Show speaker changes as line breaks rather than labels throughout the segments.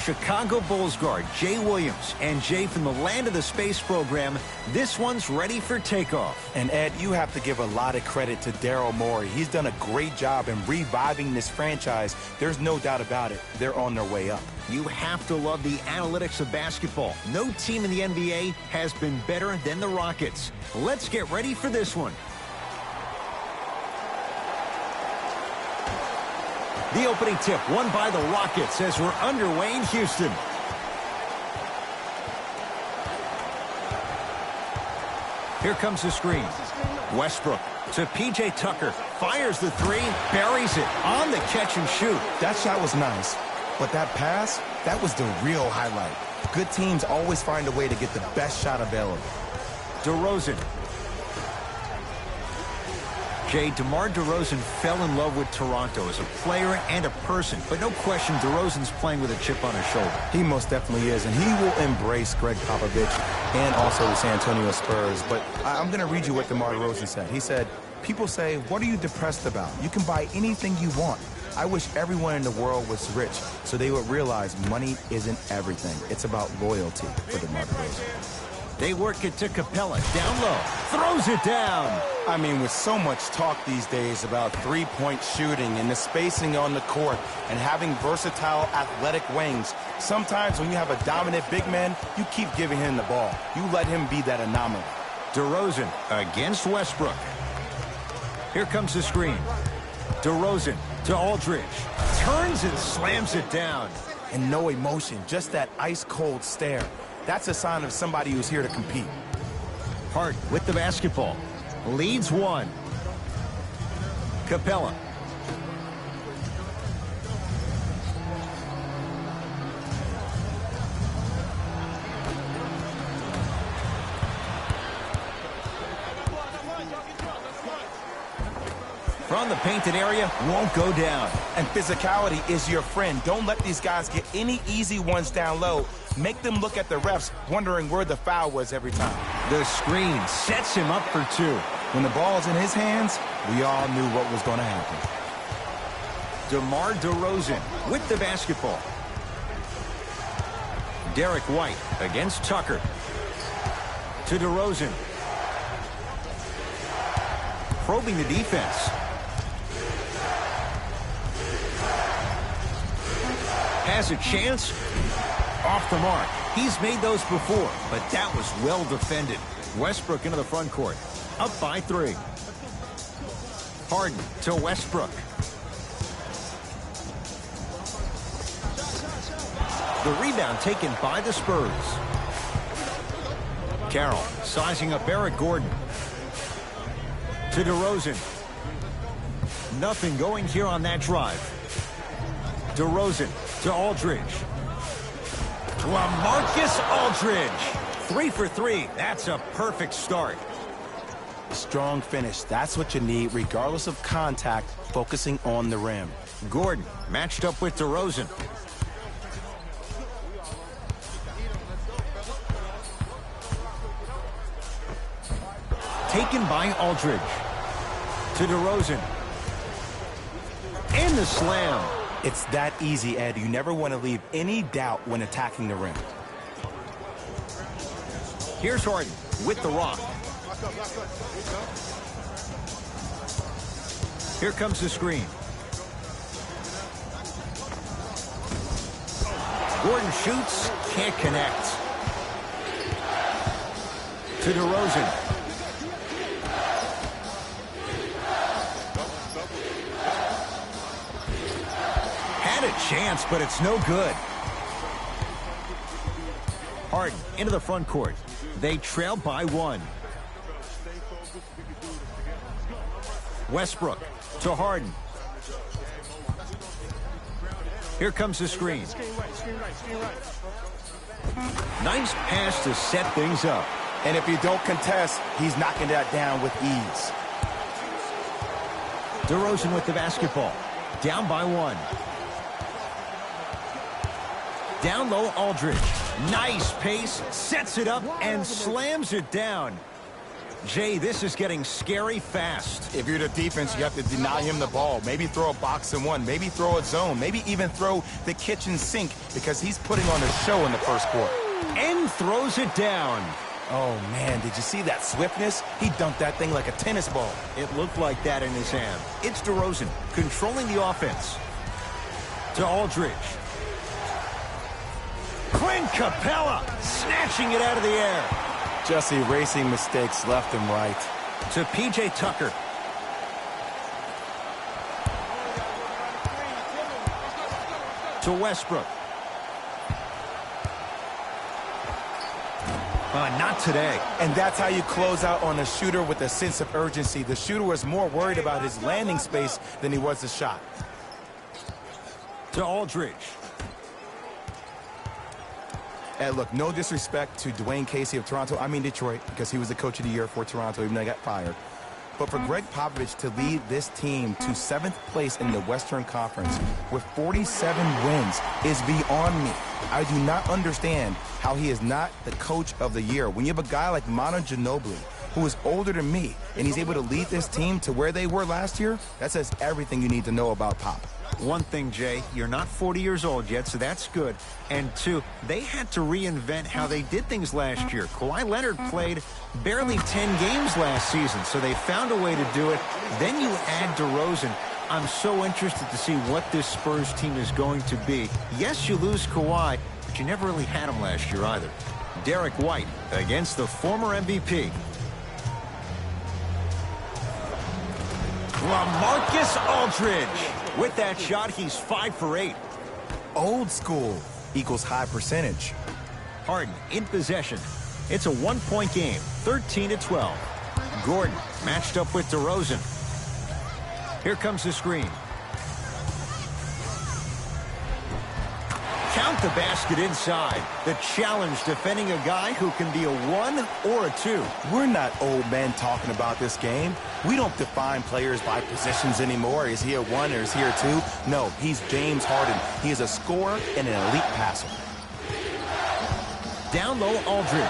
Chicago Bulls guard Jay Williams. And Jay, from the land of the space program, this one's ready for takeoff.
And Ed, you have to give a lot of credit to Daryl Morey. He's done a great job in reviving this franchise. There's no doubt about it. They're on their way up.
You have to love the analytics of basketball. No team in the NBA has been better than the Rockets. Let's get ready for this one. The opening tip won by the Rockets as we're underway in Houston. Here comes the screen. Westbrook to P.J. Tucker. Fires the three, buries it on the catch and shoot.
That shot was nice, but that pass, that was the real highlight. Good teams always find a way to get the best shot available.
DeRozan. Jay, DeMar DeRozan fell in love with Toronto as a player and a person. But no question, DeRozan's playing with a chip on his shoulder.
He most definitely is, and he will embrace Greg Popovich and also the San Antonio Spurs. But I'm going to read you what DeMar DeRozan said. He said, "People say, what are you depressed about? You can buy anything you want. I wish everyone in the world was rich so they would realize money isn't everything. It's about loyalty," for DeMar DeRozan.
They work it to Capella, down low, throws it down.
I mean, with so much talk these days about three-point shooting and the spacing on the court and having versatile athletic wings, sometimes when you have a dominant big man, you keep giving him the ball. You let him be that anomaly.
DeRozan against Westbrook. Here comes the screen. DeRozan to Aldridge. Turns and slams it down.
And no emotion, just that ice-cold stare. That's a sign of somebody who's here to compete.
Hart with the basketball. Leads one. Capella. From the painted area, won't go down.
And physicality is your friend. Don't let these guys get any easy ones down low. Make them look at the refs, wondering where the foul was every time.
The screen sets him up for two.
When the ball's in his hands, we all knew what was going to happen.
DeMar DeRozan with the basketball. Derek White against Tucker. To DeRozan. Probing the defense. Has a chance. Off the mark. He's made those before, but that was well defended. Westbrook into the front court. Up by 3. Harden to Westbrook. The rebound taken by the Spurs. Carroll sizing up Eric Gordon. To DeRozan. Nothing going here on that drive. DeRozan to Aldridge. LaMarcus Aldridge. 3 for 3. That's a perfect start.
Strong finish. That's what you need, regardless of contact, focusing on the rim.
Gordon matched up with DeRozan. Taken by Aldridge. To DeRozan. And the slam.
It's that easy, Ed. You never want to leave any doubt when attacking the rim.
Here's Harden with the rock. Here comes the screen. Gordon shoots, can't connect. To DeRozan. Had a chance, but it's no good. Harden into the front court. They trail by 1. Westbrook to Harden. Here comes the screen. Nice pass to set things up.
And if you don't contest, he's knocking that down with ease.
DeRozan with the basketball. Down by 1. Down low, Aldridge. Nice pace, sets it up, and slams it down. Jay, this is getting scary fast.
If you're the defense, you have to deny him the ball. Maybe throw a box and one. Maybe throw a zone. Maybe even throw the kitchen sink because he's putting on a show in the first quarter.
And throws it down.
Oh, man, did you see that swiftness? He dunked that thing like a tennis ball.
It looked like that in his hand. It's DeRozan controlling the offense. To Aldridge. Clint Capella snatching it out of the air.
Just erasing mistakes left and right.
To P.J. Tucker. To Westbrook. Not today.
And that's how you close out on a shooter with a sense of urgency. The shooter was more worried about his landing space than he was the shot.
To Aldridge.
And look, no disrespect to Dwayne Casey of Toronto. I mean Detroit, because he was the coach of the year for Toronto, even though he got fired. But for Greg Popovich to lead this team to 7th place in the Western Conference with 47 wins is beyond me. I do not understand how he is not the coach of the year. When you have a guy like Manu Ginobili, who is older than me, and he's able to lead this team to where they were last year, that says everything you need to know about Pop.
One thing, Jay, you're not 40 years old yet, so that's good. And two, they had to reinvent how they did things last year. Kawhi Leonard played barely 10 games last season, so they found a way to do it. Then you add DeRozan. I'm so interested to see what this Spurs team is going to be. Yes, you lose Kawhi, but you never really had him last year either. Derek White against the former MVP. LaMarcus Aldridge. With that shot, he's 5 for 8.
Old school equals high percentage.
Harden in possession. It's a 1-point game, 13-12. Gordon matched up with DeRozan. Here comes the screen. Count the basket inside. The challenge defending a guy who can be a 1 or a 2.
We're not old men talking about this game. We don't define players by positions anymore. Is he a 1 or is he a 2? No, he's James Harden. He is a scorer and an elite passer.
Down low, Aldridge.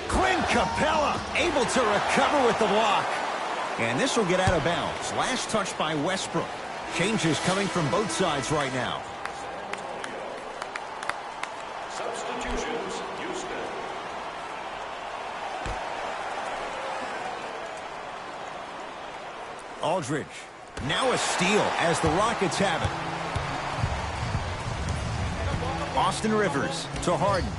Clint Capella able to recover with the block. And this will get out of bounds. Last touch by Westbrook. Changes coming from both sides right now.
Substitutions, Houston.
Aldridge. Now a steal as the Rockets have it. Austin Rivers to Harden.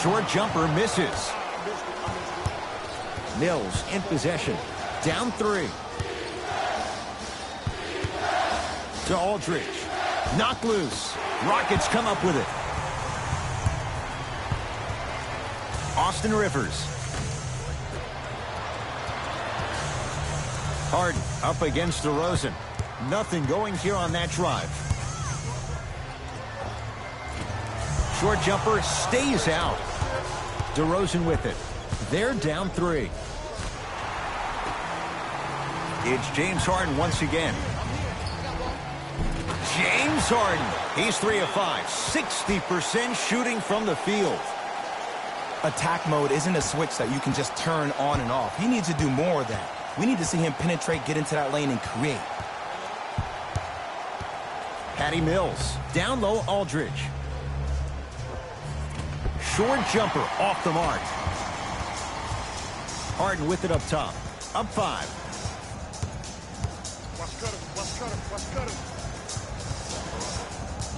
Short jumper misses. Mills in possession. Down 3. To Aldridge. Knocked loose. Rockets come up with it. Austin Rivers. Harden up against DeRozan. Nothing going here on that drive. Short jumper stays out. DeRozan with it. They're down 3. It's James Harden once again. James Harden. He's 3 of 5. 60% shooting from the field.
Attack mode isn't a switch that you can just turn on and off. He needs to do more of that. We need to see him penetrate, get into that lane, and create.
Patty Mills. Down low, Aldridge. Short jumper off the mark. Harden with it up top. Up 5.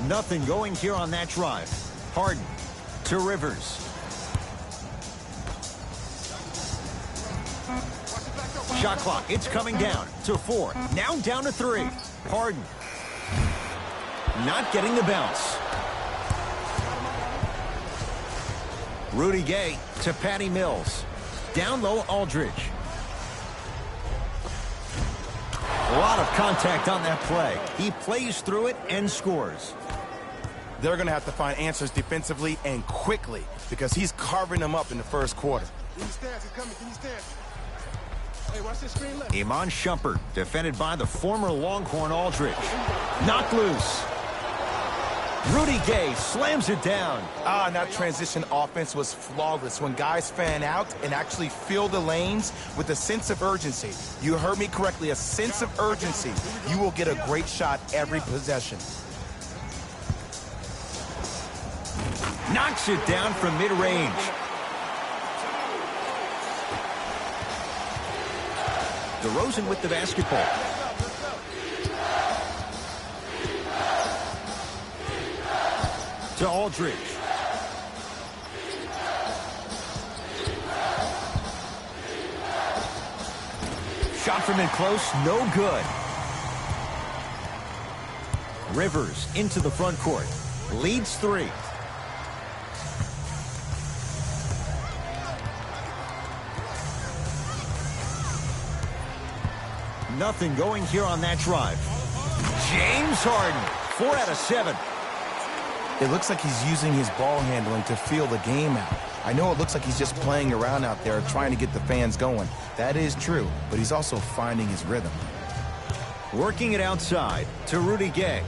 Nothing going here on that drive. Harden to Rivers. Shot clock, it's coming down to 4. Now down to 3. Harden. Not getting the bounce. Rudy Gay to Patty Mills. Down low, Aldridge. A lot of contact on that play. He plays through it and scores.
They're going to have to find answers defensively and quickly because he's carving them up in the first quarter.
Iman Shumpert, defended by the former Longhorn Aldridge. Knocked loose. Rudy Gay slams it down.
And that transition offense was flawless. When guys fan out and actually fill the lanes with a sense of urgency, you heard me correctly, a sense of urgency, you will get a great shot every possession.
Knocks it down from mid-range. DeRozan with the basketball. To Aldridge. Shot from in close, no good. Rivers into the front court. Leads 3. Nothing going here on that drive. James Harden, 4 out of 7.
It looks like he's using his ball handling to feel the game out. I know it looks like he's just playing around out there trying to get the fans going. That is true, but he's also finding his rhythm.
Working it outside to Rudy Gay.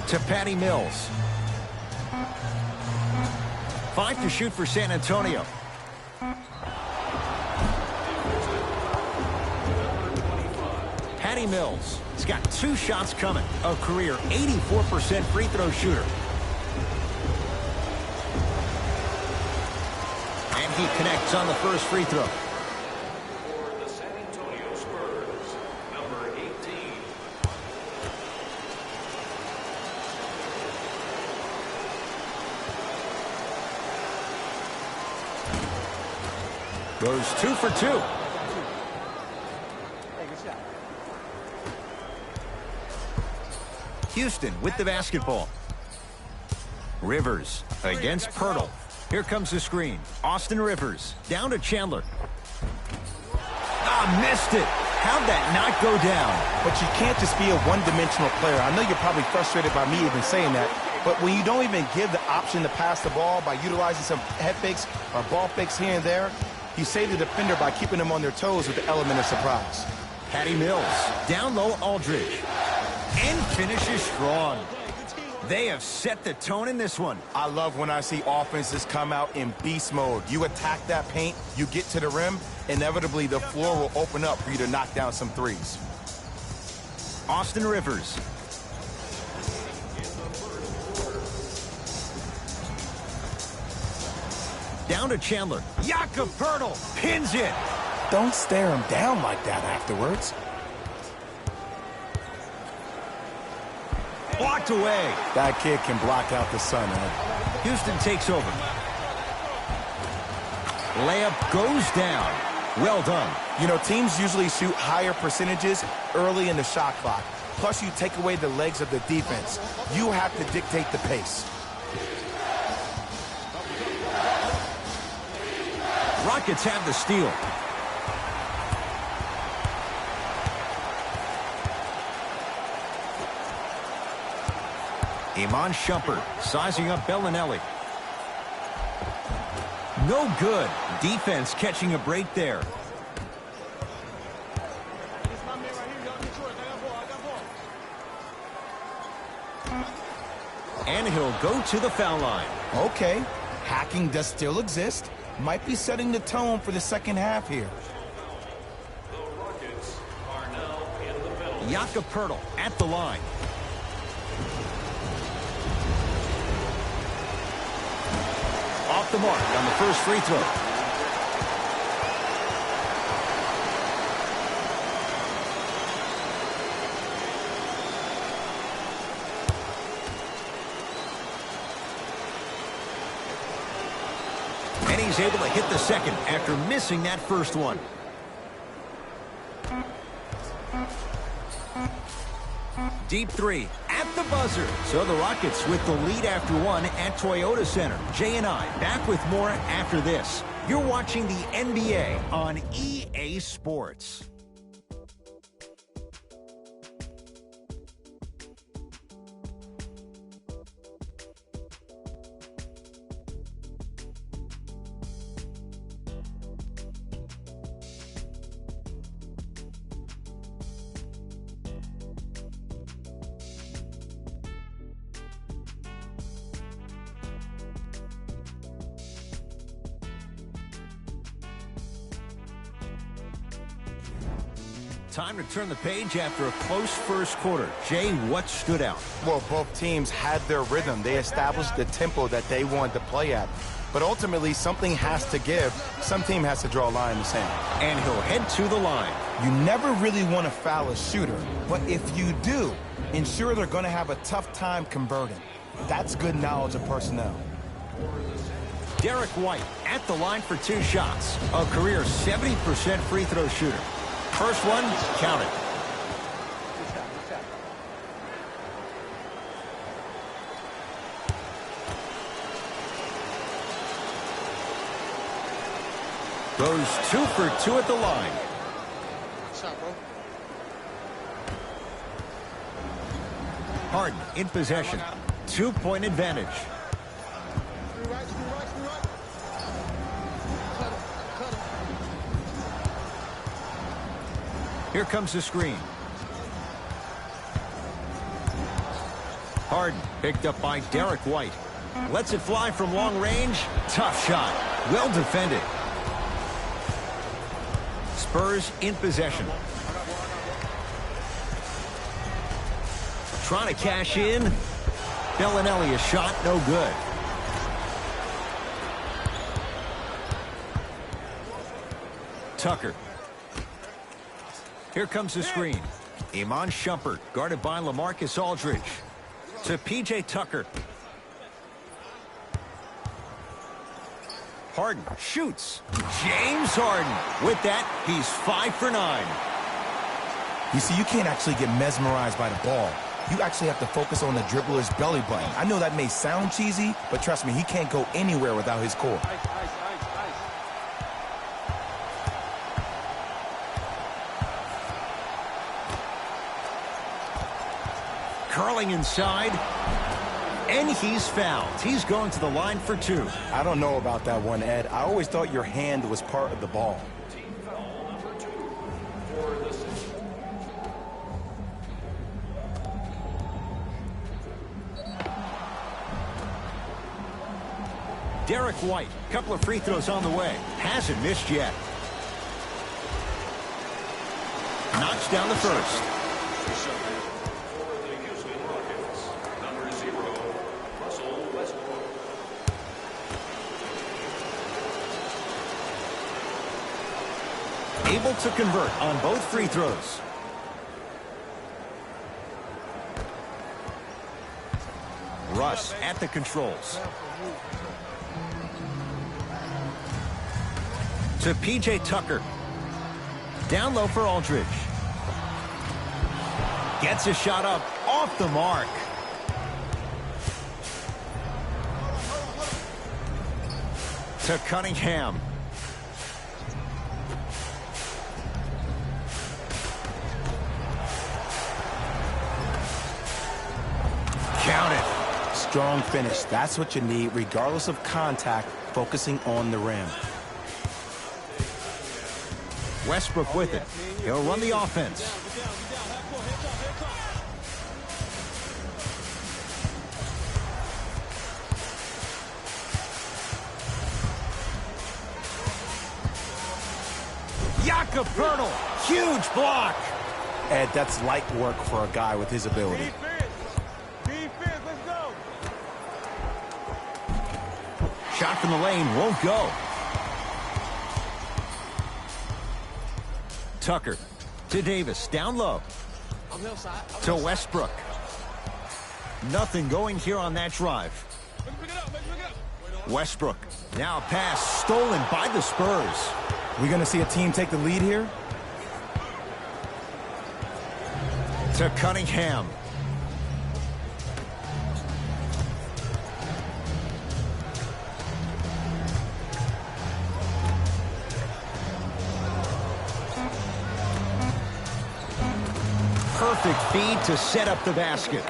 To Patty Mills. 5 to shoot for San Antonio. Patty Mills. He's got 2 shots coming. A career 84% free throw shooter. And he connects on the first free throw.
For the San Antonio Spurs, number 18.
Goes 2 for 2. Houston with the basketball. Rivers against Pirtle. Here comes the screen. Austin Rivers down to Chandler. Missed it. How'd that not go down?
But you can't just be a one-dimensional player. I know you're probably frustrated by me even saying that, but when you don't even give the option to pass the ball by utilizing some head fakes or ball fakes here and there, you save the defender by keeping them on their toes with the element of surprise.
Patty Mills down low, Aldridge. And finishes strong. They have set the tone in this one.
I love when I see offenses come out in beast mode. You attack that paint, you get to the rim, inevitably the floor will open up for you to knock down some threes.
Austin Rivers. Down to Chandler. Jakob Poeltl pins it.
Don't stare him down like that afterwards.
Blocked away.
That kid can block out the sun, Ed.
Houston takes over. Layup goes down. Well done.
You know, teams usually shoot higher percentages early in the shot clock. Plus, you take away the legs of the defense. You have to dictate the pace.
Rockets have the steal. Iman Shumpert sizing up Bellinelli. No good. Defense catching a break there. And he'll go to the foul line.
Okay, hacking does still exist. Might be setting the tone for the second half here.
The Rockets are now in the penalty.
Jakob Poeltl at the line. Off the mark on the first free throw. And he's able to hit the second after missing that first one. Deep three at the buzzer. So the Rockets with the lead after one at Toyota Center. Jay and I back with more after this. You're watching the NBA on EA Sports. Time to turn the page after a close first quarter. Jay, what stood out?
Well, both teams had their rhythm. They established the tempo that they wanted to play at. But ultimately, something has to give. Some team has to draw a line in the sand.
And he'll head to the line.
You never really want to foul a shooter, but if you do, ensure they're going to have a tough time converting. That's good knowledge of personnel.
Derek White at the line for 2 shots. A career 70% free throw shooter. First one, count it. Goes 2 for 2 at the line. Harden in possession. 2-point advantage. Here comes the screen. Harden picked up by Derek White. Lets it fly from long range. Tough shot. Well defended. Spurs in possession. Trying to cash in. Bellinelli, a shot, no good. Tucker. Here comes the screen. Iman Shumpert, guarded by LaMarcus Aldridge. To P.J. Tucker. Harden shoots. James Harden. With that, he's 5 for 9.
You see, you can't actually get mesmerized by the ball. You actually have to focus on the dribbler's belly button. I know that may sound cheesy, but trust me, he can't go anywhere without his core.
Curling inside. And he's fouled. He's going to the line for 2.
I don't know about that one, Ed. I always thought your hand was part of the ball.
Team foul number 2 for the Sixers.
Derek White, couple of free throws on the way. Hasn't missed yet. Knocks down the first.
For the Houston Rockets, number 0, Russell Westbrook.
Able to convert on both free throws. Russ at the controls. To P.J. Tucker. Down low for Aldridge. Gets a shot up off the mark. To Cunningham. Count it.
Strong finish. That's what you need, regardless of contact, focusing on the rim.
Westbrook with it. He'll run the offense. Jakob Poeltl, huge block.
Ed, that's light work for a guy with his ability.
Defense, let's go.
Shot from the lane won't go. Tucker to Davis, down low. To Westbrook. Nothing going here on that drive. Westbrook, now a pass stolen by the Spurs.
We going to see a team take the lead here?
To Cunningham. Perfect feed to set up the basket.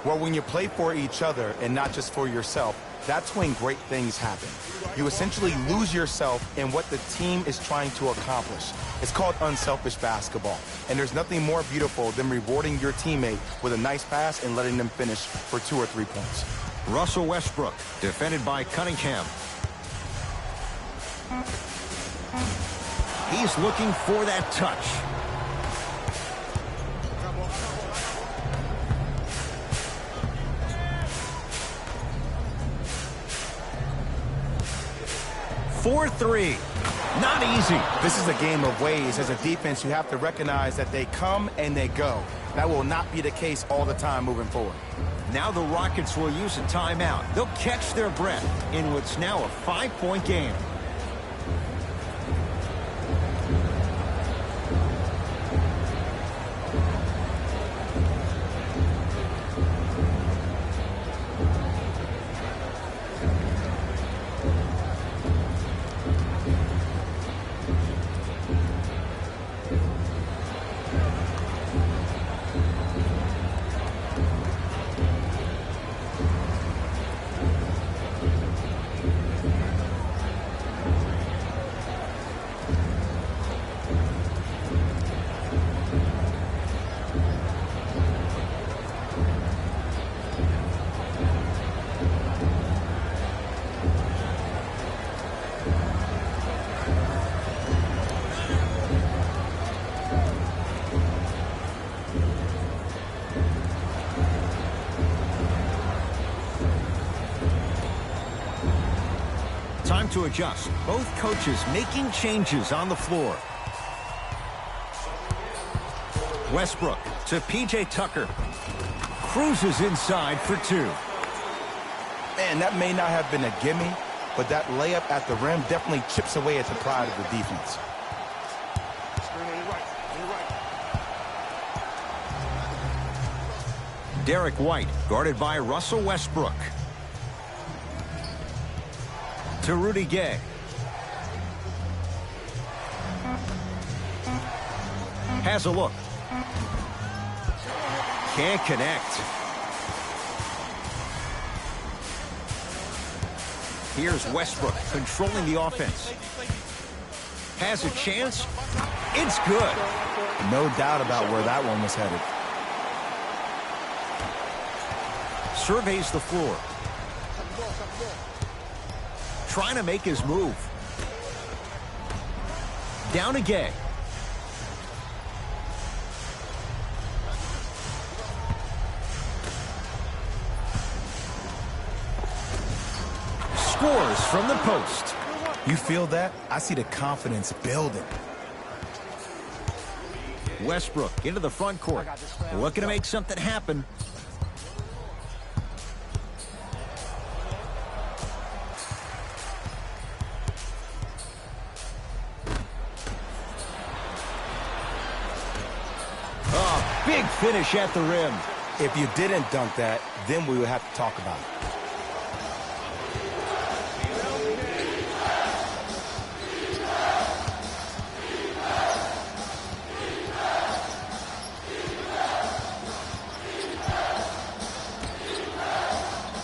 Well, when you play for each other and not just for yourself, that's when great things happen. You essentially lose yourself in what the team is trying to accomplish. It's called unselfish basketball. And there's nothing more beautiful than rewarding your teammate with a nice pass and letting them finish for 2 or 3 points.
Russell Westbrook, defended by Cunningham. He's looking for that touch. 4-3. Not easy.
This is a game of ways. As a defense, you have to recognize that they come and they go. That will not be the case all the time moving forward.
Now the Rockets will use a timeout. They'll catch their breath in what's now a 5-point game. Time to adjust. Both coaches making changes on the floor. Westbrook to P.J. Tucker. Cruises inside for 2.
Man, that may not have been a gimme, but that layup at the rim definitely chips away at the pride of the defense.
Derek White guarded by Russell Westbrook. To Rudy Gay. Has a look. Can't connect. Here's Westbrook controlling the offense. Has a chance. It's good.
No doubt about where that one was headed.
Surveys the floor. Trying to make his move. Down to Gay. Scores from the post.
You feel that? I see the confidence building.
Westbrook into the front court. Looking to make something happen. Big finish at the rim.
If you didn't dunk that, then we would have to talk about it.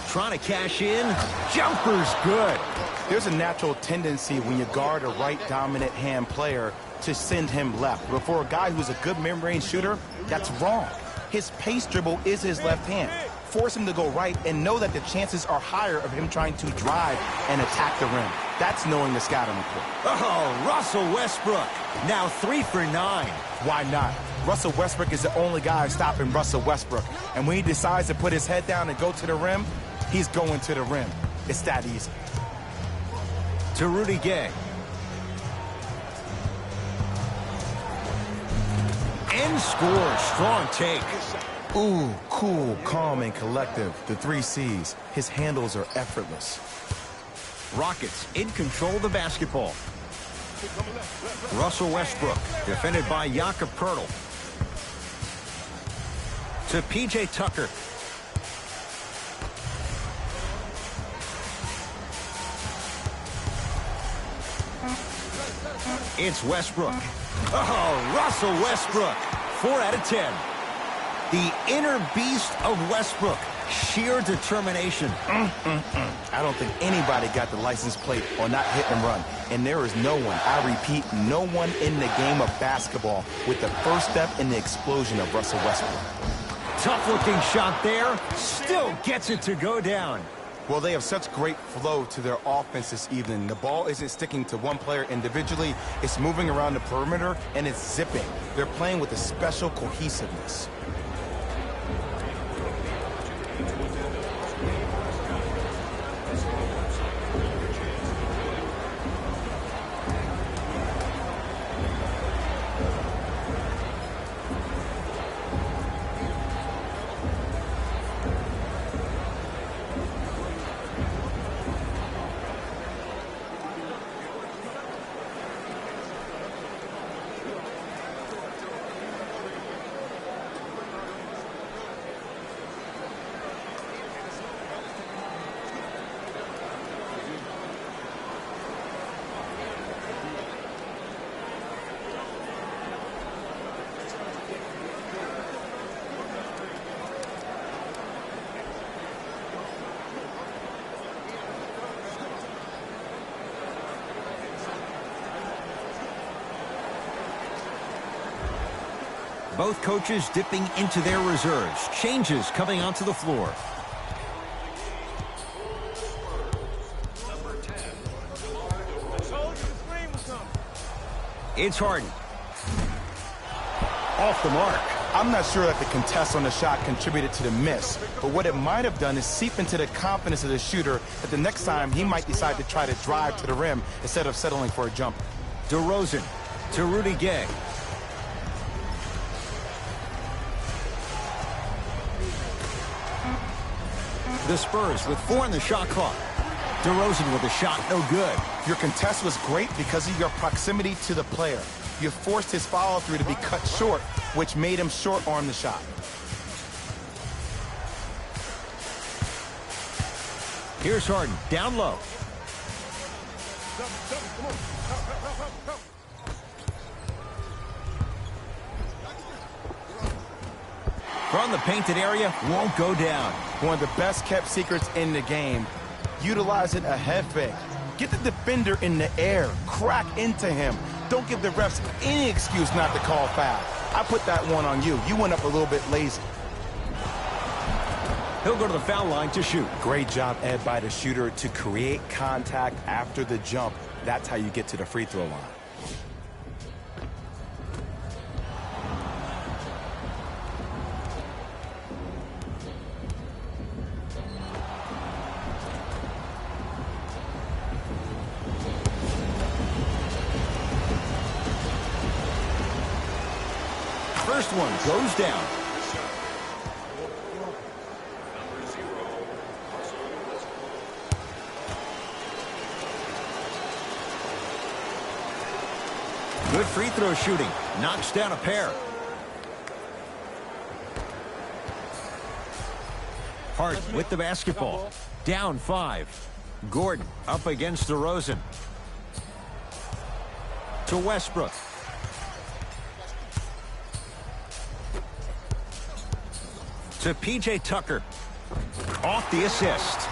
Trying to cash in. Jumper's good.
There's a natural tendency when you guard a right dominant hand player to send him left. But for a guy who's a good mid-range shooter, that's wrong. His pace dribble is his left hand. Force him to go right and know that the chances are higher of him trying to drive and attack the rim. That's knowing the scouting report.
Oh, Russell Westbrook. Now 3 for 9.
Why not? Russell Westbrook is the only guy stopping Russell Westbrook. And when he decides to put his head down and go to the rim, he's going to the rim. It's that easy.
To Rudy Gay. And scores. Strong take.
Ooh, cool, calm, and collective. The 3 C's. His handles are effortless.
Rockets in control of the basketball. Russell Westbrook, defended by Jakob Poeltl. To P.J. Tucker. It's Westbrook. Oh, Russell Westbrook. 4 out of 10. The inner beast of Westbrook. Sheer determination.
I don't think anybody got the license plate on not hit and run. And there is no one, I repeat, no one in the game of basketball with the first step in the explosion of Russell Westbrook.
Tough-looking shot there. Still gets it to go down.
Well, they have such great flow to their offense this evening. The ball isn't sticking to one player individually. It's moving around the perimeter, and it's zipping. They're playing with a special cohesiveness.
Both coaches dipping into their reserves. Changes coming onto the floor. It's Harden. Off the mark.
I'm not sure that the contest on the shot contributed to the miss, but what it might have done is seep into the confidence of the shooter that the next time he might decide to try to drive to the rim instead of settling for a jump.
DeRozan to Rudy Gay. The Spurs with 4 on the shot clock. DeRozan with a shot, no good.
Your contest was great because of your proximity to the player. You forced his follow-through to be cut short, which made him short-arm the shot.
Here's Harden, down low. From the painted area, won't go down.
One of the best-kept secrets in the game. Utilizing a head fake. Get the defender in the air. Crack into him. Don't give the refs any excuse not to call foul. I put that one on you. You went up a little bit lazy.
He'll go to the foul line to shoot.
Great job, Ed, by the shooter to create contact after the jump. That's how you get to the free throw line.
First one goes down. Good free throw shooting. Knocks down a pair. Hart with the basketball. Down 5. Gordon up against DeRozan. To Westbrook. To P.J. Tucker. Off the assist.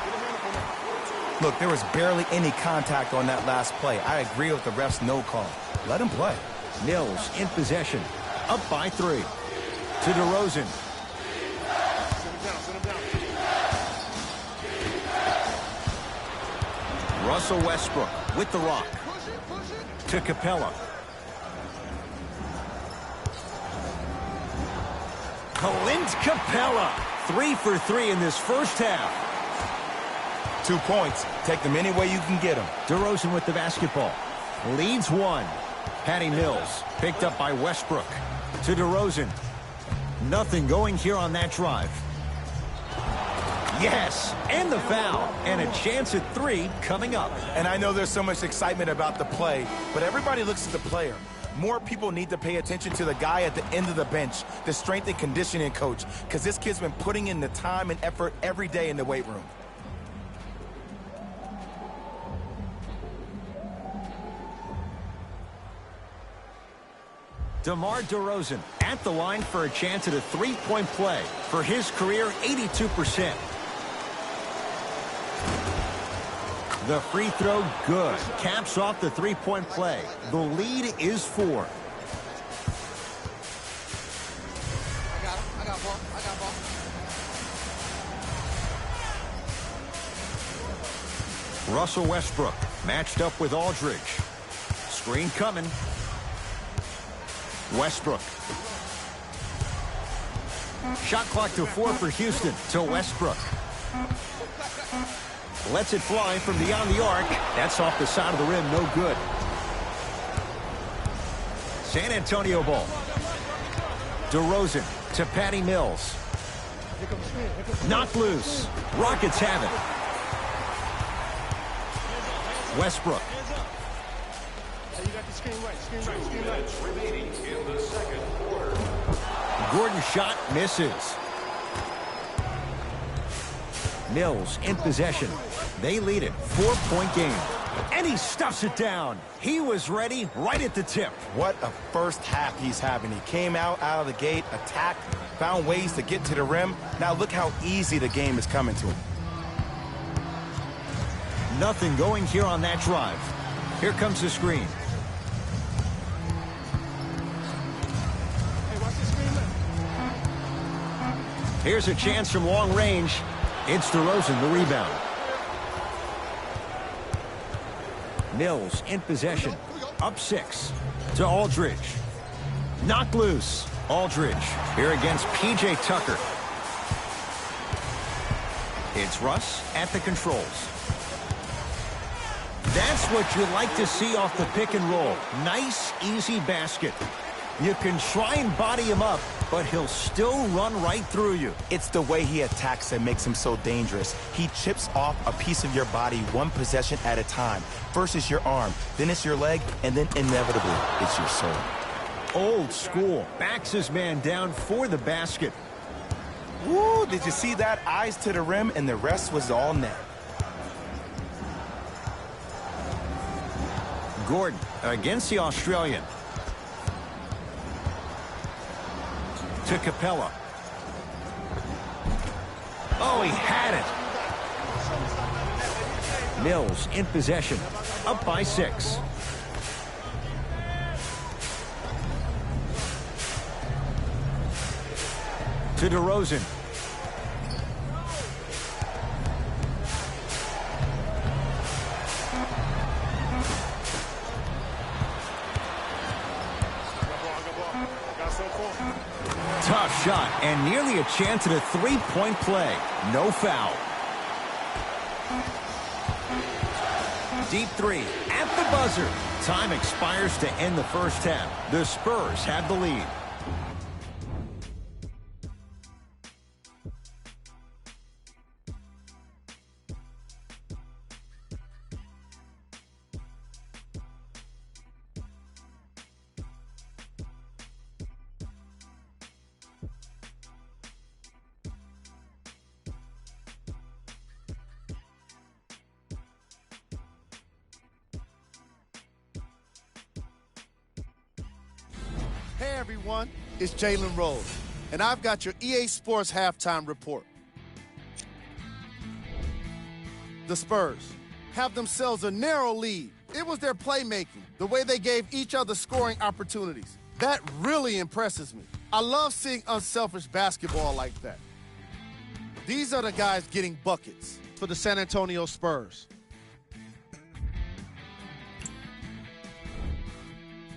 Look, there was barely any contact on that last play. I agree with the ref's no call. Let him play.
Mills in possession. Up by 3. To DeRozan. Russell Westbrook with the rock. To Capella. Clint Capella. 3 for 3 in this first half.
2 points. Take them any way you can get them.
DeRozan with the basketball. Leads 1. Patty Mills picked up by Westbrook. To DeRozan. Nothing going here on that drive. Yes, and the foul. And a chance at 3 coming up.
And I know there's so much excitement about the play, but everybody looks at the player. More people need to pay attention to the guy at the end of the bench, the strength and conditioning coach, because this kid's been putting in the time and effort every day in the weight room.
DeMar DeRozan at the line for a chance at a 3-point play. For his career, 82%. The free throw, good. Caps off the 3-point play. The lead is 4.
I got ball.
Russell Westbrook matched up with Aldridge. Screen coming. Westbrook. Shot clock to 4 for Houston. To Westbrook. Lets it fly from beyond the arc. That's off the side of the rim. No good. San Antonio ball. DeRozan to Patty Mills. Knocked loose. Rockets have it. Westbrook.
You got the screen right.
2 minutes remaining in the second quarter.
Gordon's shot misses. Mills in possession. They lead it. 4-point game. And he stuffs it down. He was ready right at the tip.
What a first half he's having. He came out of the gate, attacked, found ways to get to the rim. Now look how easy the game is coming to him.
Nothing going here on that drive. Here comes the screen.
Hey, watch the screen.
Here's a chance from long range. It's DeRozan, the rebound. Mills in possession. Up 6 to Aldridge. Knocked loose. Aldridge here against P.J. Tucker. It's Russ at the controls. That's what you like to see off the pick and roll. Nice, easy basket. You can try and body him up, but he'll still run right through you.
It's the way he attacks that makes him so dangerous. He chips off a piece of your body one possession at a time. First it's your arm, then it's your leg, and then inevitably it's your soul.
Old school. Backs his man down for the basket.
Woo, did you see that? Eyes to the rim, and the rest was all net.
Gordon against the Australian. To Capella. Oh, he had it. Mills in possession. Up by 6. To DeRozan. Tough shot and nearly a chance at a three-point play. No foul. Deep 3 at the buzzer. Time expires to end the first half. The Spurs have the lead.
Hey everyone, it's Jalen Rose, and I've got your EA Sports halftime report. The Spurs have themselves a narrow lead. It was their playmaking, the way they gave each other scoring opportunities. That really impresses me. I love seeing unselfish basketball like that. These are the guys getting buckets for the San Antonio Spurs.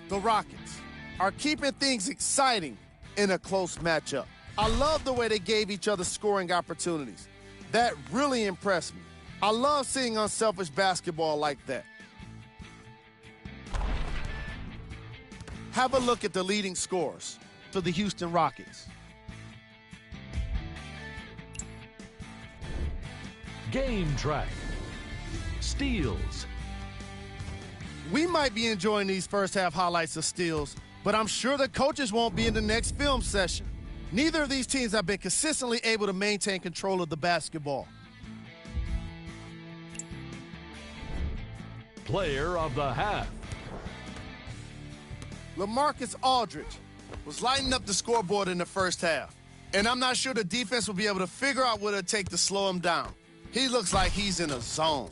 The Rockets are keeping things exciting in a close matchup. I love the way they gave each other scoring opportunities. That really impressed me. I love seeing unselfish basketball like that. Have a look at the leading scorers for the Houston Rockets.
Game track. Steals.
We might be enjoying these first half highlights of steals, but I'm sure the coaches won't be in the next film session. Neither of these teams have been consistently able to maintain control of the basketball.
Player of the half.
LaMarcus Aldridge was lighting up the scoreboard in the first half, and I'm not sure the defense will be able to figure out what it'll take to slow him down. He looks like he's in a zone.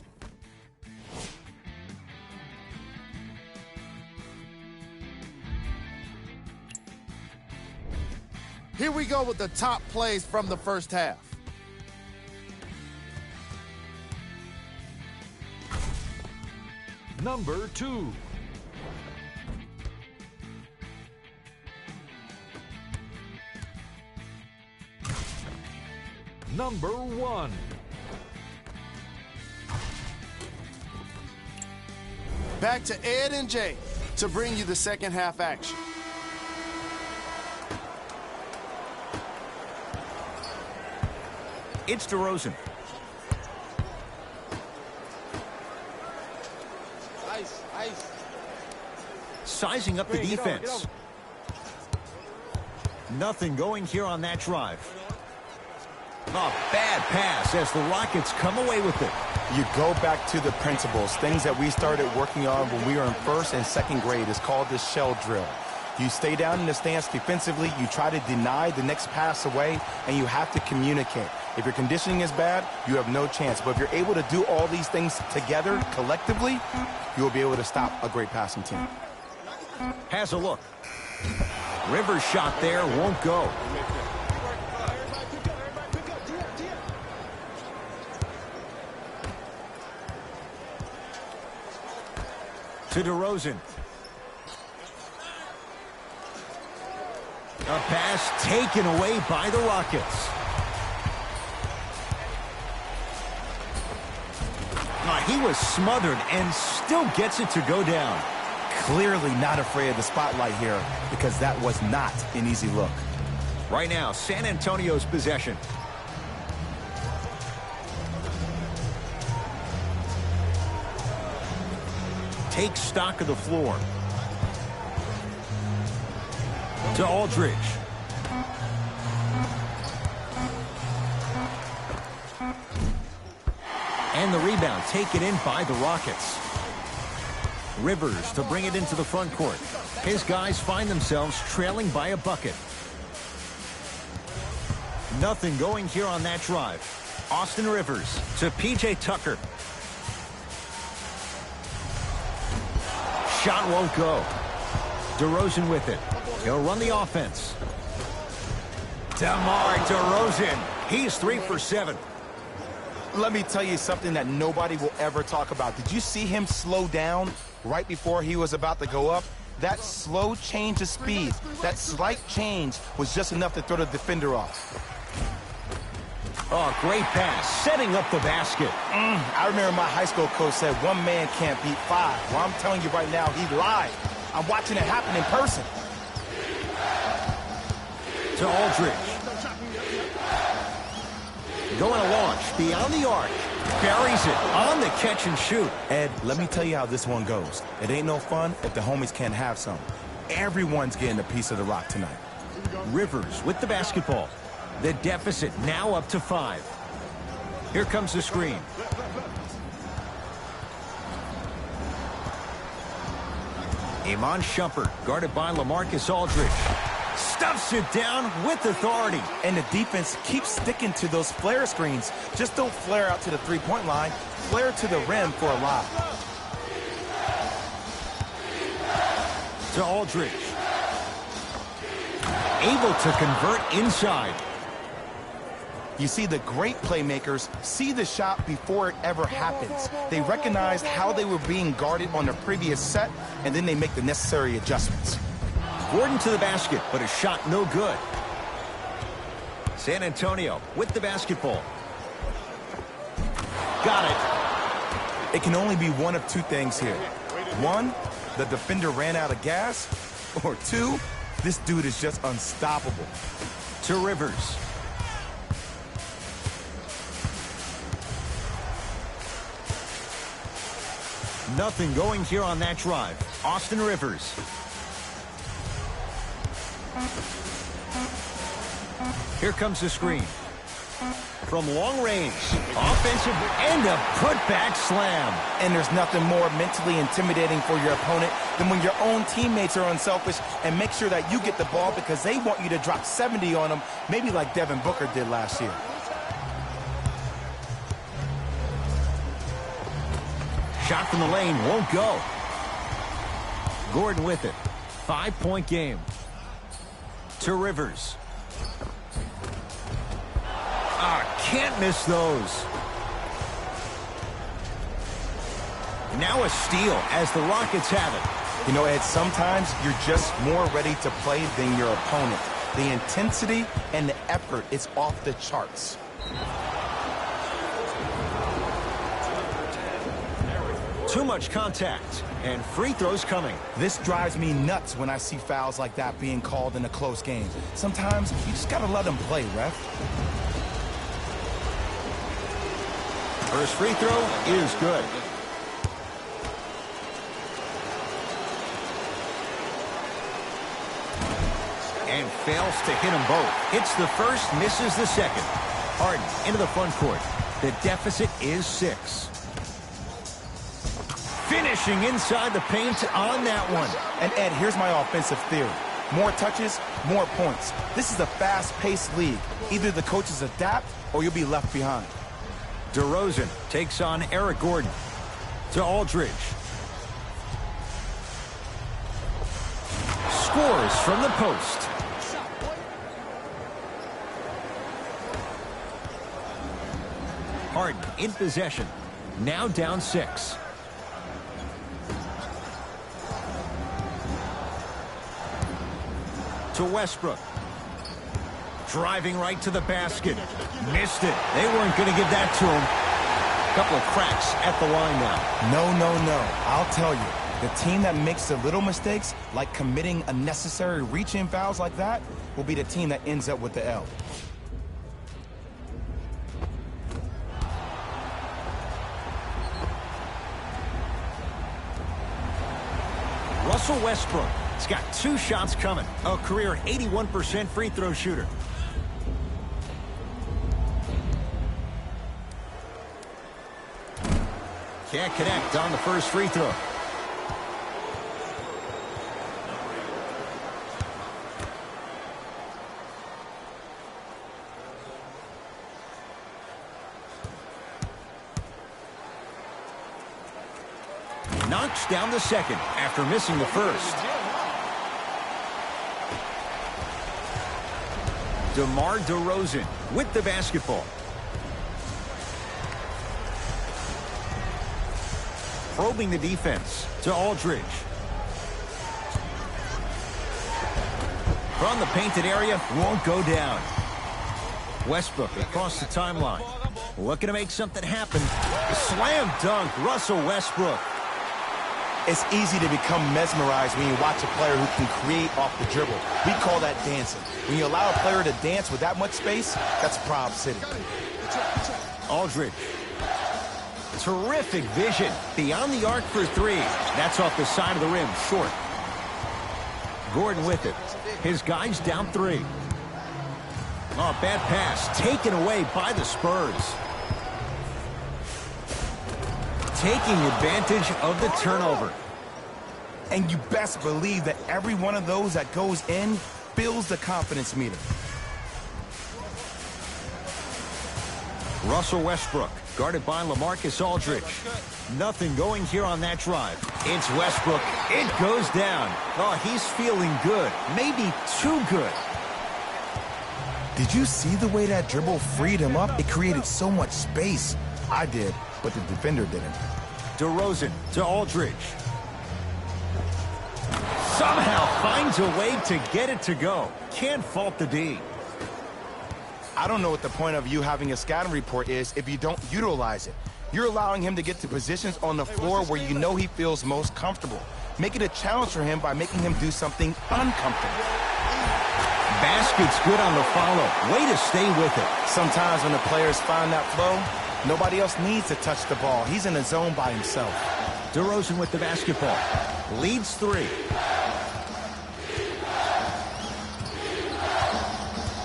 Here we go with the top plays from the first half.
Number 2. Number 1.
Back to Ed and Jay to bring you the second half action.
It's DeRozan.
Ice.
Sizing up the defense. Nothing going here on that drive. A bad pass as the Rockets come away with it.
You go back to the principles, things that we started working on when we were in first and second grade. It's called the shell drill. You stay down in the stance defensively, you try to deny the next pass away, and you have to communicate. If your conditioning is bad, you have no chance. But if you're able to do all these things together, collectively, you'll be able to stop a great passing team.
Has a look. Rivers' shot there won't go. To DeRozan. A pass taken away by the Rockets. He was smothered and still gets it to go down.
Clearly not afraid of the spotlight here because that was not an easy look.
Right now, San Antonio's possession. Take stock of the floor. To Aldridge. And the rebound taken in by the Rockets. Rivers to bring it into the front court. His guys find themselves trailing by a bucket. Nothing going here on that drive. Austin Rivers to P.J. Tucker. Shot won't go. DeRozan with it. He'll run the offense. DeMar DeRozan. He's 3 for 7.
Let me tell you something that nobody will ever talk about. Did you see him slow down right before he was about to go up? That slow change of speed, that slight change was just enough to throw the defender off.
Oh, great pass, setting up the basket.
I remember my high school coach said one man can't beat 5. Well, I'm telling you right now, he lied. I'm watching it happen in person.
To Aldridge. Going to launch beyond the arc. Buries it on the catch and shoot.
Ed, let me tell you how this one goes. It ain't no fun if the homies can't have some. Everyone's getting a piece of the rock tonight.
Rivers with the basketball. The deficit now up to 5. Here comes the screen. Iman Shumpert guarded by LaMarcus Aldridge. Stuffs it down with authority.
And the defense keeps sticking to those flare screens. Just don't flare out to the three-point line. Flare to the rim for a lob.
To Aldridge. Able to convert inside.
You see, the great playmakers see the shot before it ever happens. They recognize how they were being guarded on the previous set, and then they make the necessary adjustments.
Gordon to the basket, but a shot no good. San Antonio with the basketball. Got it.
It can only be one of two things here. 1, the defender ran out of gas, or 2, this dude is just unstoppable.
To Rivers. Nothing going here on that drive. Austin Rivers. Here comes the screen. From long range, offensive and a putback slam.
And there's nothing more mentally intimidating for your opponent than when your own teammates are unselfish and make sure that you get the ball because they want you to drop 70 on them, maybe like Devin Booker did last year.
Shot from the lane won't go. Gordon with it. 5-point game. To Rivers. Can't miss those. Now a steal as the Rockets have it.
You know, Ed, sometimes you're just more ready to play than your opponent. The intensity and the effort is off the charts.
Too much contact, and free throws coming.
This drives me nuts when I see fouls like that being called in a close game. Sometimes you just gotta let them play, ref.
First free throw is good. And fails to hit them both. Hits the first, misses the second. Harden into the front court. The deficit is 6. Finishing inside the paint on that one.
And Ed, here's my offensive theory. More touches, more points. This is a fast-paced league. Either the coaches adapt or you'll be left behind.
DeRozan takes on Eric Gordon. To Aldridge. Scores from the post. Harden in possession. Now down 6. To Westbrook. Driving right to the basket. Missed it. They weren't going to give that to him. Couple of cracks at the line now.
No. I'll tell you, the team that makes the little mistakes, like committing unnecessary reach-in fouls like that, will be the team that ends up with the L.
Russell Westbrook has got 2 shots coming. A career 81% free throw shooter. Can't connect on the first free throw. Knocks down the second after missing the first. DeMar DeRozan with the basketball. Probing the defense to Aldridge. From the painted area, won't go down. Westbrook across the timeline. Looking to make something happen. Slam dunk, Russell Westbrook.
It's easy to become mesmerized when you watch a player who can create off the dribble. We call that dancing. When you allow a player to dance with that much space, that's Prob City.
Aldridge. Terrific vision. Beyond the arc for 3. That's off the side of the rim, short. Gordon with it. His guys down 3. Oh, bad pass. Taken away by the Spurs. Taking advantage of the turnover.
And you best believe that every one of those that goes in fills the confidence meter.
Russell Westbrook, guarded by LaMarcus Aldridge. Nothing going here on that drive. It's Westbrook. It goes down. Oh, he's feeling good. Maybe too good.
Did you see the way that dribble freed him up? It created so much space. I did, but the defender didn't.
DeRozan to Aldridge. Somehow finds a way to get it to go. Can't fault the D.
I don't know what the point of you having a scouting report is if you don't utilize it. You're allowing him to get to positions on the floor where you know he feels most comfortable. Make it a challenge for him by making him do something uncomfortable.
Basket's good on the follow. Way to stay with it.
Sometimes when the players find that flow, nobody else needs to touch the ball. He's in a zone by himself.
DeRozan with the basketball. Leads 3.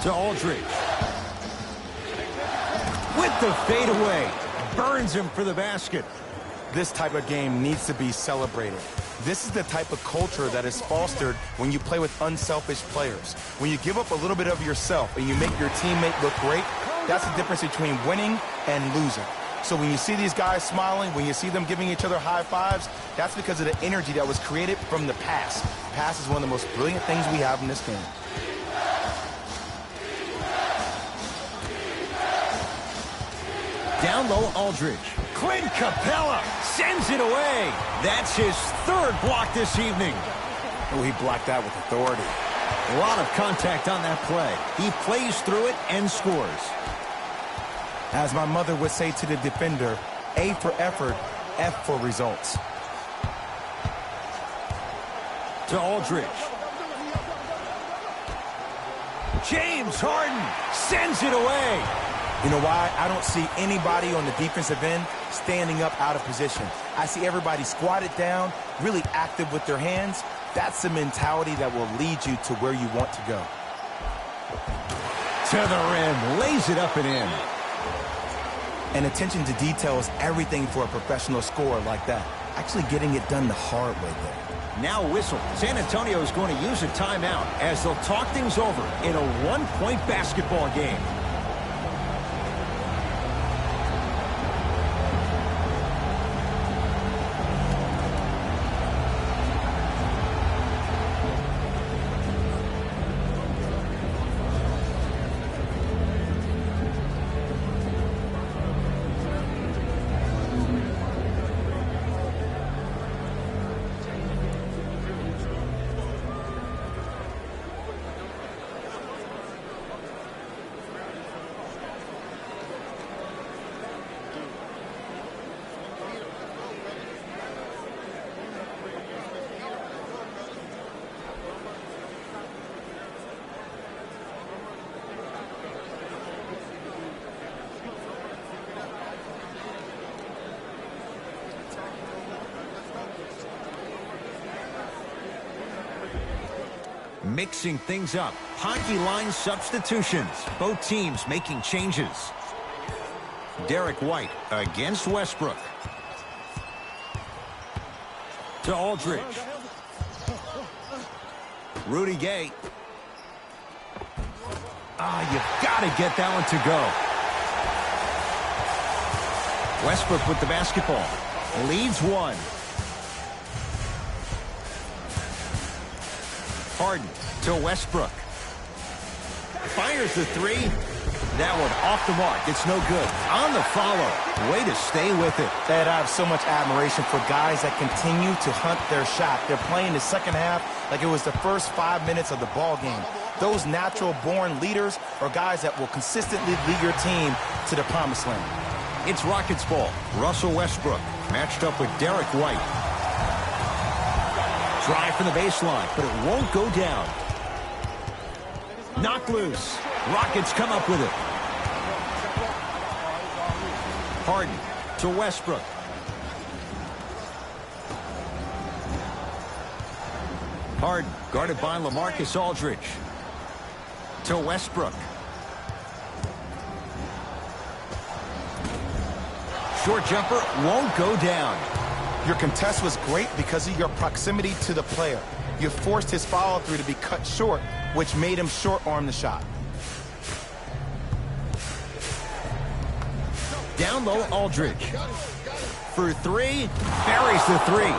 To Aldridge. With the fadeaway. Burns him for the basket.
This type of game needs to be celebrated. This is the type of culture that is fostered when you play with unselfish players. When you give up a little bit of yourself and you make your teammate look great, that's the difference between winning and losing. So when you see these guys smiling, when you see them giving each other high fives, that's because of the energy that was created from the pass. Pass is one of the most brilliant things we have in this game.
Down low, Aldridge. Clint Capella sends it away. That's his 3rd block this evening.
Oh, he blocked that with authority.
A lot of contact on that play. He plays through it and scores.
As my mother would say to the defender, A for effort, F for results.
To Aldridge. James Harden sends it away.
You know why? I don't see anybody on the defensive end standing up out of position. I see everybody squatted down, really active with their hands. That's the mentality that will lead you to where you want to go.
To the rim, lays it up and in.
And attention to detail is everything for a professional scorer like that. Actually getting it done the hard way there.
Now whistle. San Antonio is going to use a timeout as they'll talk things over in a one-point basketball game. Mixing things up. Hockey line substitutions. Both teams making changes. Derek White against Westbrook. To Aldridge. Rudy Gay. You've got to get that one to go. Westbrook with the basketball. Leads one. Harden to Westbrook. Fires the three. That one off the mark. It's no good. On the follow. Way to stay with it.
Ed, I have so much admiration for guys that continue to hunt their shot. They're playing the second half like it was the first 5 minutes of the ball game. Those natural-born leaders are guys that will consistently lead your team to the promised land.
It's Rockets ball. Russell Westbrook matched up with Derek White. Drive from the baseline, but it won't go down. Knocked loose. Rockets come up with it. Harden to Westbrook. Harden guarded by LaMarcus Aldridge. To Westbrook. Short jumper won't go down.
Your contest was great because of your proximity to the player. You forced his follow-through to be cut short, which made him short-arm the shot.
Down low, Aldridge. For three, buries the three.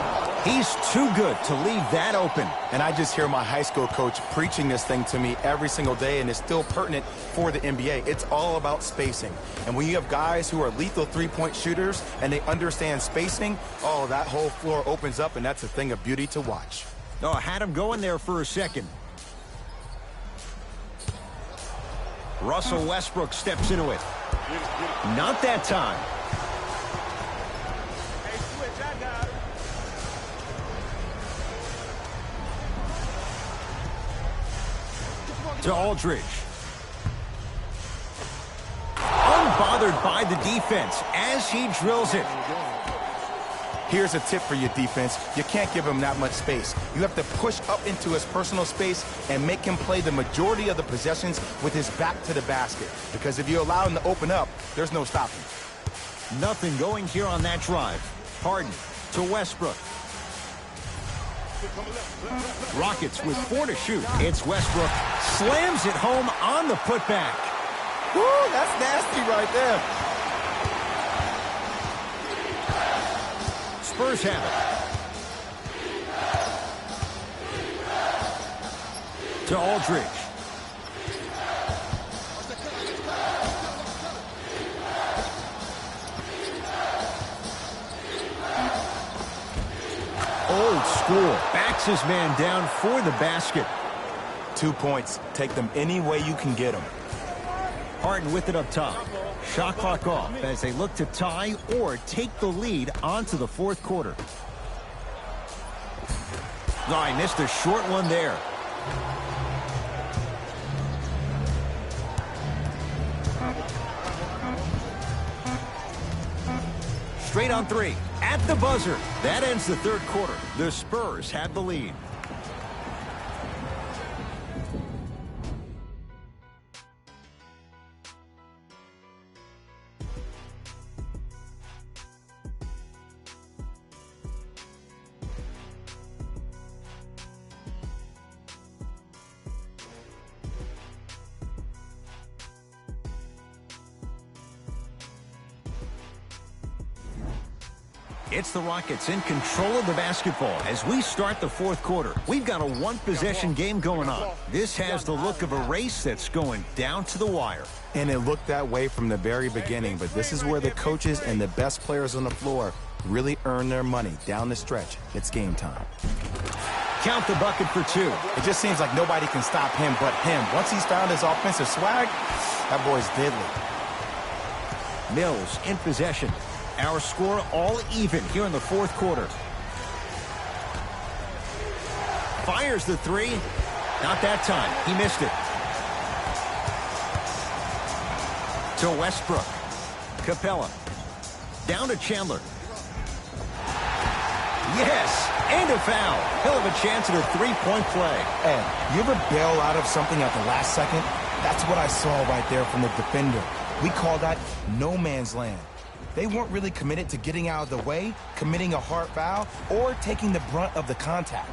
He's too good to leave that open.
And I just hear my high school coach preaching this thing to me every single day, and it's still pertinent for the NBA. It's all about spacing. And when you have guys who are lethal three-point shooters and they understand spacing, oh, that whole floor opens up, and that's a thing of beauty to watch.
Oh, had him going there for a second. Russell Westbrook steps into it. Not that time. To Aldridge. Unbothered by the defense as he drills it.
Here's a tip for your defense. You can't give him that much space. You have to push up into his personal space and make him play the majority of the possessions with his back to the basket. Because if you allow him to open up, there's no stopping.
Nothing going here on that drive. Harden to Westbrook. Rockets with 4 to shoot. It's Westbrook. Slams it home on the putback.
Woo, that's nasty right there.
Spurs have it. To Aldridge. Old school. Backs his man down for the basket.
2 points. Take them any way you can get them.
Harden with it up top. Shot clock off as they look to tie or take the lead onto the fourth quarter. Oh, I missed a short one there. Straight on three. At the buzzer. That ends the third quarter. The Spurs have the lead. It's the Rockets in control of the basketball as we start the fourth quarter. We've got a one-possession game going on. This has the look of a race that's going down to the wire.
And it looked that way from the very beginning, but this is where the coaches and the best players on the floor really earn their money down the stretch. It's game time.
Count the bucket for 2.
It just seems like nobody can stop him but him. Once he's found his offensive swag, that boy's deadly.
Mills in possession. Our score all even here in the fourth quarter. Fires the three. Not that time. He missed it. To Westbrook. Capella. Down to Chandler. Yes, And a foul. He'll have a chance at a three-point play.
Ed, you ever bail out of something at the last second? That's what I saw right there from the defender. We call that no man's land. They weren't really committed to getting out of the way, committing a hard foul, or taking the brunt of the contact.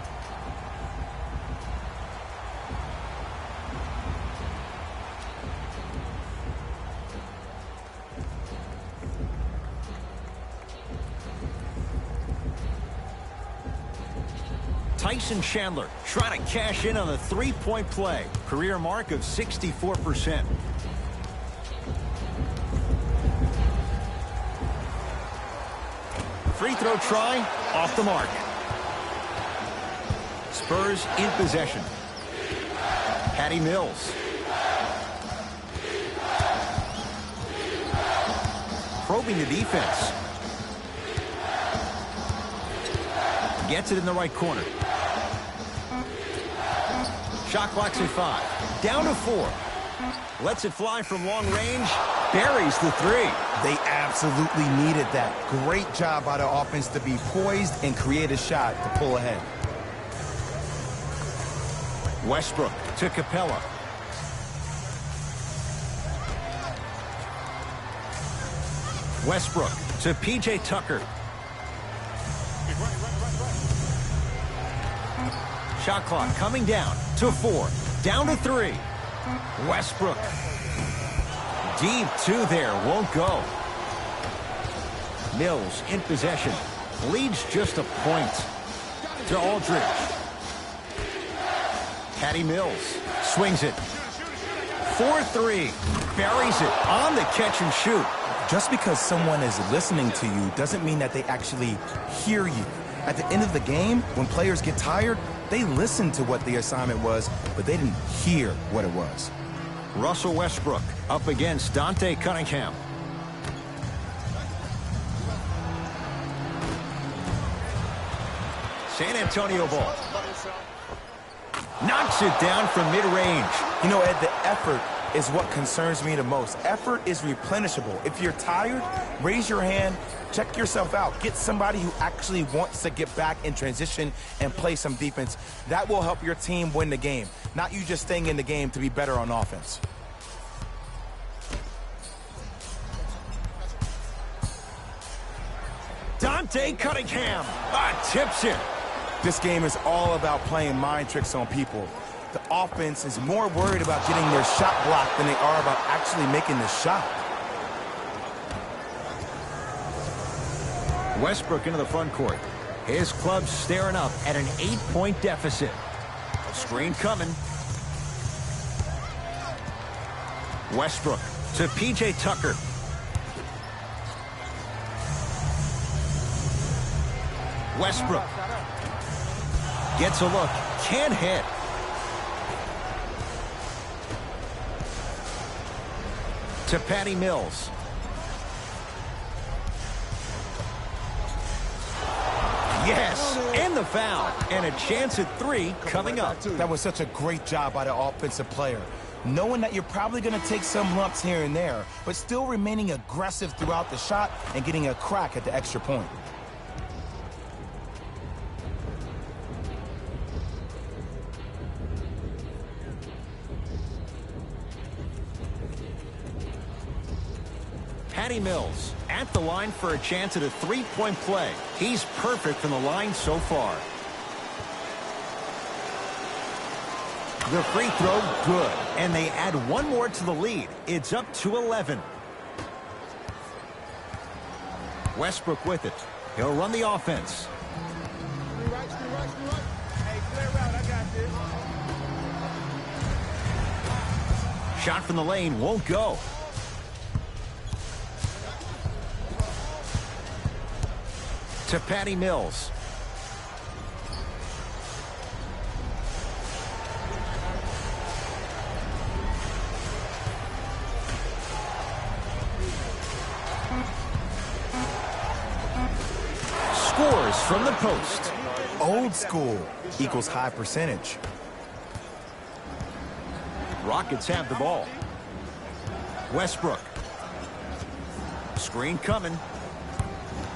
Tyson Chandler trying to cash in on the three-point play. Career mark of 64%. Free throw try, off the mark. Spurs in possession. Patty Mills. Probing the defense. Gets it in the right corner. Shot clock's at 5. Down to 4. Lets it fly from long range. Buries the three.
They absolutely needed that. Great job by the offense to be poised and create a shot to pull ahead.
Westbrook to Capella. Westbrook to P.J. Tucker. Shot clock coming down to 4. Down to 3. Westbrook. Deep 2 there. Won't go. Mills in possession. Leads just a point to Aldridge. Patty Mills swings it. 4-3. Buries it on the catch and shoot.
Just because someone is listening to you doesn't mean that they actually hear you. At the end of the game, when players get tired, they listen to what the assignment was, but they didn't hear what it was.
Russell Westbrook up against Dante Cunningham. San Antonio ball. Knocks it down from mid-range.
You know, Ed, the effort is what concerns me the most. Effort is replenishable. If you're tired, raise your hand, check yourself out. Get somebody who actually wants to get back in transition and play some defense. That will help your team win the game, not you just staying in the game to be better on offense.
Dante Cunningham tips it.
This game is all about playing mind tricks on people. The offense is more worried about getting their shot blocked than they are about actually making the shot.
Westbrook into the front court. His club staring up at an 8-point deficit. Screen coming. Westbrook to P.J. Tucker. Westbrook gets a look. Can't hit. To Patty Mills. Yes, and the foul. And a chance at 3 coming up.
That was such a great job by the offensive player. Knowing that you're probably going to take some lumps here and there, but still remaining aggressive throughout the shot and getting a crack at the extra point.
Patty Mills at the line for a chance at a 3-point play. He's perfect from the line so far. The free throw, good. And they add one more to the lead. It's up to 11. Westbrook with it. He'll run the offense. Shot from the lane won't go. To Patty Mills. Scores from the post.
Old school equals high percentage.
Rockets have the ball. Westbrook. Screen coming.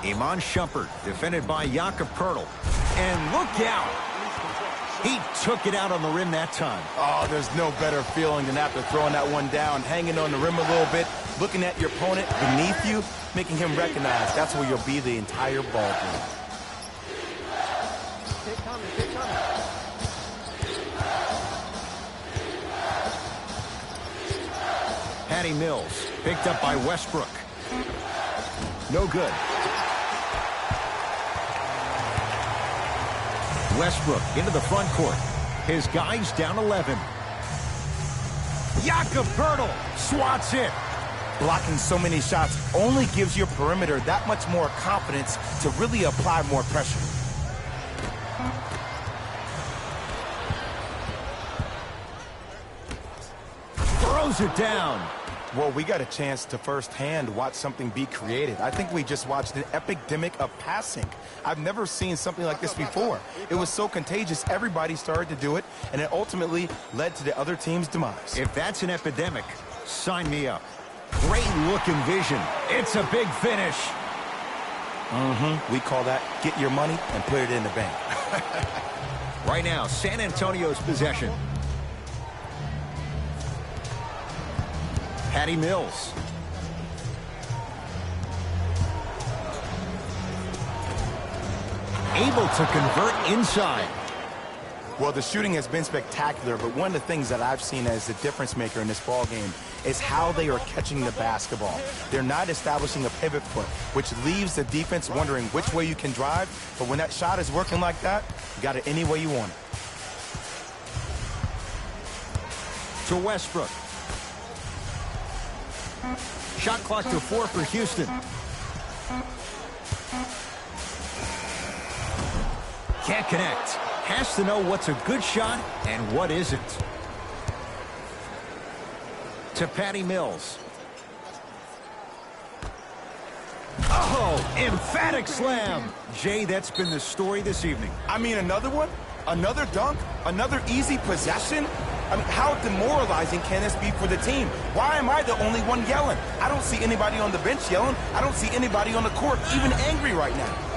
Iman Shumpert defended by Jakob Poeltl. And look out. He took it out on the rim that time.
Oh, there's no better feeling than after throwing that one down, hanging on the rim a little bit, looking at your opponent beneath you, making him recognize that's where you'll be the entire ball game.
Patty Mills picked up by Westbrook. No good. Westbrook into the front court. His guys down 11. Jakob Poeltl swats it.
Blocking so many shots only gives your perimeter that much more confidence to really apply more pressure.
Throws it down.
Well, we got a chance to firsthand watch something be created. I think we just watched an epidemic of passing. I've never seen something like this before. It was so contagious, everybody started to do it, and it ultimately led to the other team's demise.
If that's an epidemic, sign me up. Great looking vision. It's a big finish.
We call that get your money and put it in the bank.
Right now, San Antonio's possession. Patty Mills. Able to convert inside.
Well, the shooting has been spectacular, but one of the things that I've seen as the difference maker in this ball game is how they are catching the basketball. They're not establishing a pivot foot, which leaves the defense wondering which way you can drive, but when that shot is working like that, you got it any way you want it.
To Westbrook. Shot clock to 4 for Houston. Can't connect. Has to know what's a good shot and what isn't. To Patty Mills. Oh, emphatic slam. Jay, that's been the story this evening.
I mean, another one? Another dunk? Another easy possession? I mean, how demoralizing can this be for the team? Why am I the only one yelling? I don't see anybody on the bench yelling. I don't see anybody on the court even angry right now.